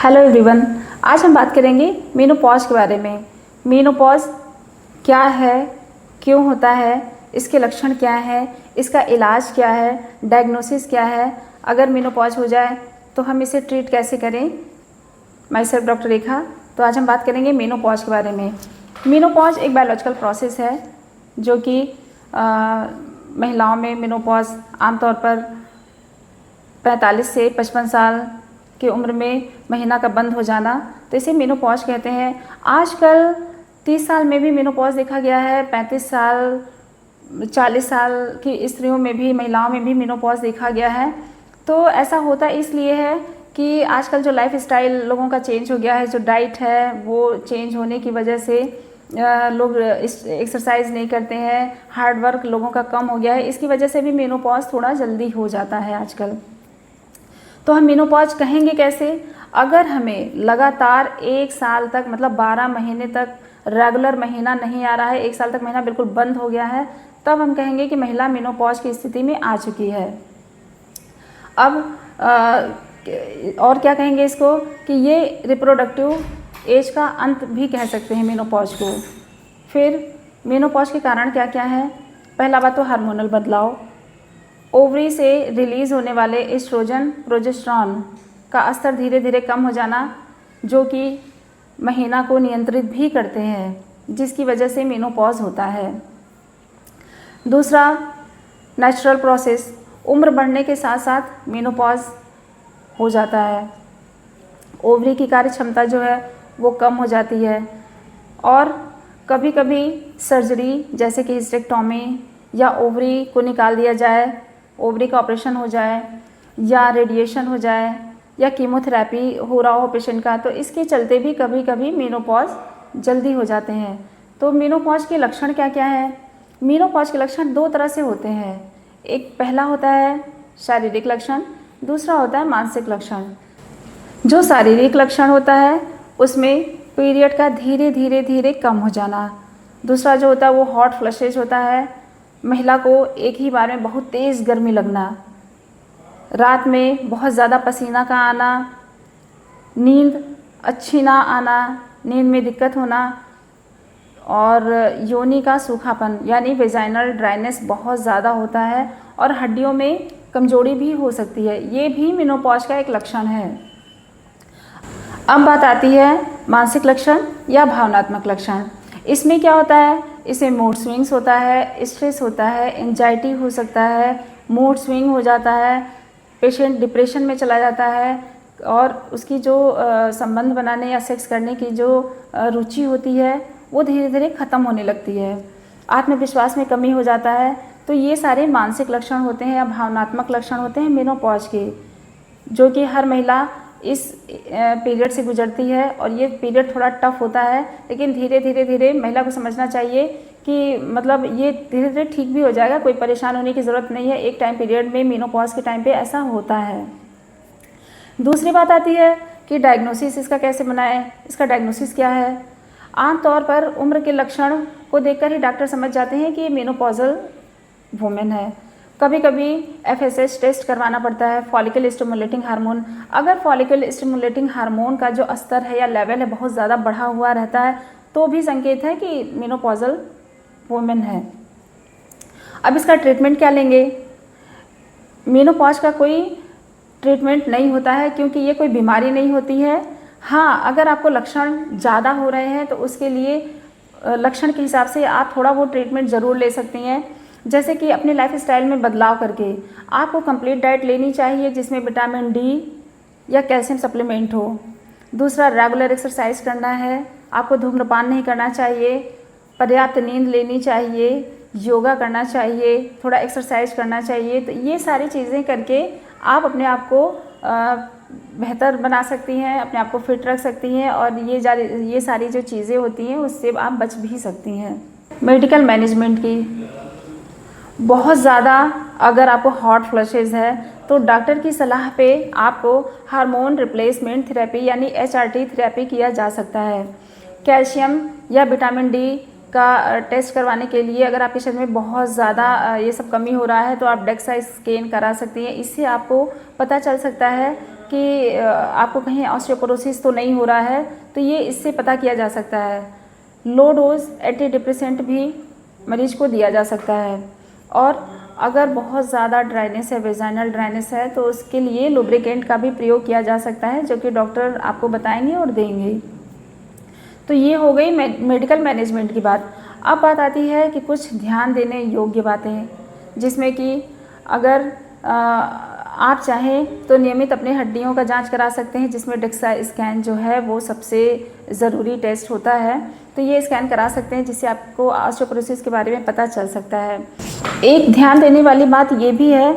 Hello everyone. आज हम बात करेंगे मेनोपॉज के बारे में। मेनोपॉज क्या है, क्यों होता है, इसके लक्षण क्या है, इसका इलाज क्या है, डायग्नोसिस क्या है, अगर मेनोपॉज हो जाए तो हम इसे ट्रीट कैसे करें। माई सेल्फ डॉक्टर रेखा। तो आज हम बात करेंगे मेनोपॉज के बारे में। मेनोपॉज एक बायोलॉजिकल प्रोसेस है जो कि महिलाओं में मेनोपॉज आमतौर पर 45 से 55 साल की उम्र में महीना का बंद हो जाना, तो इसे मेनोपॉज कहते हैं। आजकल 30 साल में भी मेनोपॉज देखा गया है, 35 साल 40 साल की स्त्रियों में भी, महिलाओं में भी मेनोपॉज देखा गया है। तो ऐसा होता इसलिए है कि आजकल जो लाइफ स्टाइल लोगों का चेंज हो गया है, जो डाइट है वो चेंज होने की वजह से लोग एक्सरसाइज नहीं करते हैं, हार्ड वर्क लोगों का कम हो गया है, इसकी वजह से भी मेनोपॉज थोड़ा जल्दी हो जाता है आजकल। तो हम मेनोपॉज कहेंगे कैसे? अगर हमें लगातार 1 साल तक, मतलब 12 महीने तक रेगुलर महीना नहीं आ रहा है, 1 साल तक महीना बिल्कुल बंद हो गया है, तब हम कहेंगे कि महिला मेनोपॉज की स्थिति में आ चुकी है। अब और क्या कहेंगे इसको कि ये रिप्रोडक्टिव एज का अंत भी कह सकते हैं मेनोपॉज को। फिर मेनोपॉज के कारण क्या क्या है? पहला बात तो हार्मोनल बदलाव, ओवरी से रिलीज़ होने वाले एस्ट्रोजन प्रोजेस्टेरॉन का स्तर धीरे धीरे कम हो जाना, जो कि महीना को नियंत्रित भी करते हैं, जिसकी वजह से मेनोपॉज होता है। दूसरा, नेचुरल प्रोसेस, उम्र बढ़ने के साथ साथ मेनोपॉज हो जाता है। ओवरी की कार्य क्षमता जो है वो कम हो जाती है, और कभी कभी सर्जरी जैसे कि हिस्टेक्टोमी या ओवरी को निकाल दिया जाए, ओवरी का ऑपरेशन हो जाए, या रेडिएशन हो जाए, या कीमोथेरेपी हो रहा हो पेशेंट का, तो इसके चलते भी कभी कभी मेनोपॉज जल्दी हो जाते हैं। तो मेनोपॉज के लक्षण क्या क्या है? मेनोपॉज के लक्षण 2 तरह से होते हैं। एक पहला होता है शारीरिक लक्षण, दूसरा होता है मानसिक लक्षण। जो शारीरिक लक्षण होता है उसमें पीरियड का धीरे धीरे धीरे कम हो जाना। दूसरा जो होता है वो हॉट फ्लशेज होता है, महिला को एक ही बार में बहुत तेज़ गर्मी लगना, रात में बहुत ज़्यादा पसीना का आना, नींद अच्छी ना आना, नींद में दिक्कत होना, और योनि का सूखापन यानी वेजाइनल ड्राइनेस बहुत ज़्यादा होता है, और हड्डियों में कमजोरी भी हो सकती है। ये भी मेनोपॉज का एक लक्षण है। अब बात आती है मानसिक लक्षण या भावनात्मक लक्षण। इसमें क्या होता है? इसमें मूड स्विंग्स होता है, स्ट्रेस होता है, एंजाइटी हो सकता है, मूड स्विंग हो जाता है, पेशेंट डिप्रेशन में चला जाता है, और उसकी जो संबंध बनाने या सेक्स करने की जो रुचि होती है वो धीरे धीरे ख़त्म होने लगती है, आत्मविश्वास में कमी हो जाता है। तो ये सारे मानसिक लक्षण होते हैं या भावनात्मक लक्षण होते हैं मेनोपॉज के, जो कि हर महिला इस पीरियड से गुजरती है। और ये पीरियड थोड़ा टफ होता है, लेकिन धीरे धीरे धीरे महिला को समझना चाहिए कि मतलब ये धीरे धीरे ठीक भी हो जाएगा, कोई परेशान होने की ज़रूरत नहीं है। एक टाइम पीरियड में मेनोपॉज के टाइम पे ऐसा होता है। दूसरी बात आती है कि डायग्नोसिस इसका कैसे बनाएं, इसका डायग्नोसिस क्या है? आमतौर पर उम्र के लक्षण को देखकर ही डॉक्टर समझ जाते हैं कि ये मेनोपॉजल वुमेन है। कभी कभी FSH टेस्ट करवाना पड़ता है, फॉलिकल स्टिमुलेटिंग हार्मोन। अगर फॉलिकल स्टिमुलेटिंग हार्मोन का जो स्तर है या लेवल है बहुत ज़्यादा बढ़ा हुआ रहता है, तो भी संकेत है कि मेनोपॉजल वुमेन है। अब इसका ट्रीटमेंट क्या लेंगे? मेनोपॉज का कोई ट्रीटमेंट नहीं होता है, क्योंकि ये कोई बीमारी नहीं होती है। हाँ, अगर आपको लक्षण ज़्यादा हो रहे हैं तो उसके लिए लक्षण के हिसाब से आप थोड़ा वो ट्रीटमेंट ज़रूर ले सकती हैं, जैसे कि अपने लाइफ स्टाइल में बदलाव करके आपको कंप्लीट डाइट लेनी चाहिए, जिसमें विटामिन डी या कैल्शियम सप्लीमेंट हो। दूसरा, रेगुलर एक्सरसाइज करना है, आपको धूम्रपान नहीं करना चाहिए, पर्याप्त नींद लेनी चाहिए, योगा करना चाहिए, थोड़ा एक्सरसाइज करना चाहिए। तो ये सारी चीज़ें करके आप अपने आप को बेहतर बना सकती हैं, अपने आप को फिट रख सकती हैं, और ये सारी जो चीज़ें होती हैं उससे आप बच भी सकती हैं। मेडिकल मैनेजमेंट की बहुत ज़्यादा अगर आपको हॉट फ्लशेज है तो डॉक्टर की सलाह पे आपको हार्मोन रिप्लेसमेंट थेरेपी यानी HRT थेरेपी किया जा सकता है। कैल्शियम या विटामिन डी का टेस्ट करवाने के लिए अगर आपके शरीर में बहुत ज़्यादा ये सब कमी हो रहा है तो आप डेक्सा स्कैन करा सकती हैं। इससे आपको पता चल सकता है कि आपको कहीं ऑस्टियोपोरोसिस तो नहीं हो रहा है, तो ये इससे पता किया जा सकता है। लो डोज एंटी डिप्रेसेंट भी मरीज को दिया जा सकता है। और अगर बहुत ज़्यादा ड्राइनेस है, वेजाइनल ड्राइनेस है, तो उसके लिए लुब्रिकेंट का भी प्रयोग किया जा सकता है, जो कि डॉक्टर आपको बताएंगे और देंगे। तो ये हो गई मेडिकल मैनेजमेंट की बात। अब बात आती है कि कुछ ध्यान देने योग्य बातें, जिसमें कि अगर आप चाहें तो नियमित अपने हड्डियों का जांच करा सकते हैं, जिसमें DEXA स्कैन जो है वो सबसे ज़रूरी टेस्ट होता है। तो ये स्कैन करा सकते हैं, जिससे आपको ऑस्टियोपोरोसिस के बारे में पता चल सकता है। एक ध्यान देने वाली बात ये भी है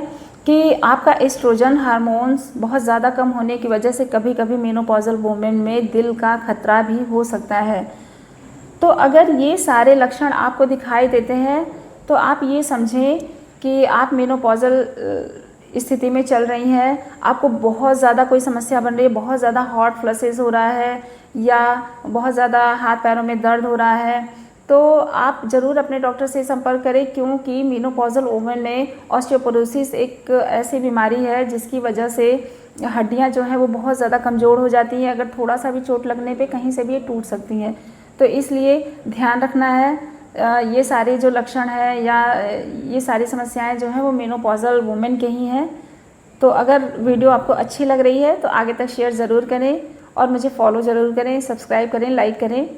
कि आपका एस्ट्रोजन हार्मोन्स बहुत ज़्यादा कम होने की वजह से कभी कभी मेनोपॉजल वुमेन में दिल का खतरा भी हो सकता है। तो अगर ये सारे लक्षण आपको दिखाई देते हैं तो आप ये समझें कि आप मेनोपॉजल स्थिति में चल रही हैं, आपको बहुत ज़्यादा कोई समस्या बन रही है, बहुत ज़्यादा हॉट फ्लशेस हो रहा है या बहुत ज़्यादा हाथ पैरों में दर्द हो रहा है, तो आप ज़रूर अपने डॉक्टर से संपर्क करें, क्योंकि मेनोपॉजल वुमेन में ऑस्टियोपोरोसिस एक ऐसी बीमारी है जिसकी वजह से हड्डियां जो हैं वो बहुत ज़्यादा कमज़ोर हो जाती हैं। अगर थोड़ा सा भी चोट लगने पे कहीं से भी ये टूट सकती हैं। तो इसलिए ध्यान रखना है। ये सारे जो लक्षण हैं या ये सारी समस्याएं जो हैं वो मेनोपॉजल वुमेन के ही हैं। तो अगर वीडियो आपको अच्छी लग रही है तो आगे तक शेयर ज़रूर करें और मुझे फॉलो ज़रूर करें, सब्सक्राइब करें, लाइक करें।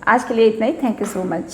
आज के लिए इतना ही। Thank you so much.